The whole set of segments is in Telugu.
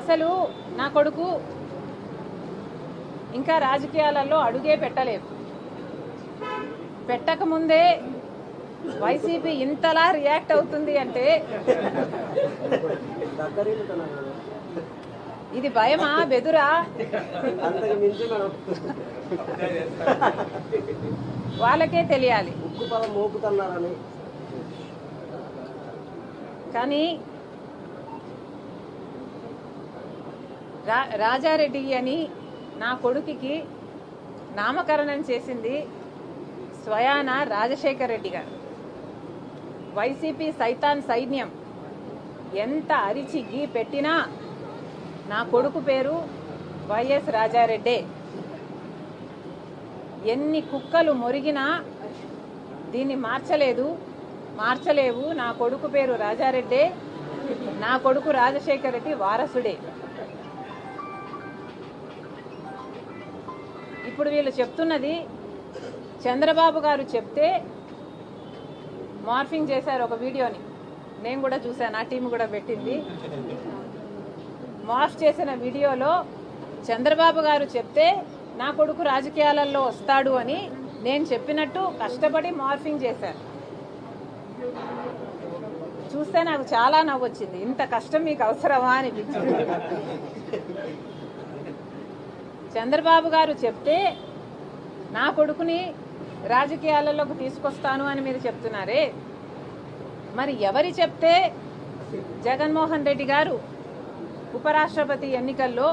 అసలు నా కొడుకు ఇంకా రాజకీయాలలో అడుగే పెట్టలేదు. పెట్టకముందే వైసీపీ ఇంతలా రియాక్ట్ అవుతుంది అంటే ఇది భయమా బెదురా? వాళ్ళకే తెలియాలి. కానీ రాజారెడ్డి అని నా కొడుకుకి నామకరణం చేసింది స్వయాన రాజశేఖర రెడ్డి గారు. వైసీపీ సైతాన్ సైన్యం ఎంత అరిచి గీ పెట్టినా నా కొడుకు పేరు వైఎస్ రాజారెడ్డే. ఎన్ని కుక్కలు మొరిగినా దీన్ని మార్చలేవు. నా కొడుకు పేరు రాజారెడ్డే, నా కొడుకు రాజశేఖర రెడ్డి వారసుడే. ఇప్పుడు వీళ్ళు చెప్తున్నది చంద్రబాబు గారు చెప్తే మార్ఫింగ్ చేశారు ఒక వీడియోని, నేను కూడా చూశాను, ఆ టీం కూడా పెట్టింది. మార్ఫ్ చేసిన వీడియోలో చంద్రబాబు గారు చెప్తే నా కొడుకు రాజకీయాలలో వస్తాడు అని నేను చెప్పినట్టు కష్టపడి మార్ఫింగ్ చేశారు. చూస్తే నాకు చాలా నవ్వు వచ్చింది. ఇంత కష్టం మీకు అవసరమా అనిపించింది. చంద్రబాబు గారు చెప్తే నా కొడుకుని రాజకీయాలలోకి తీసుకొస్తాను అని మీరు చెప్తున్నారే, మరి ఎవరి చెప్తే జగన్మోహన్ రెడ్డి గారు ఉపరాష్ట్రపతి ఎన్నికల్లో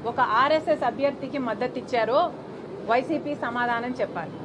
ఒక ఆర్ఎస్ఎస్ అభ్యర్థికి మద్దతు ఇచ్చారో వైసీపీ సమాధానం చెప్పాలి.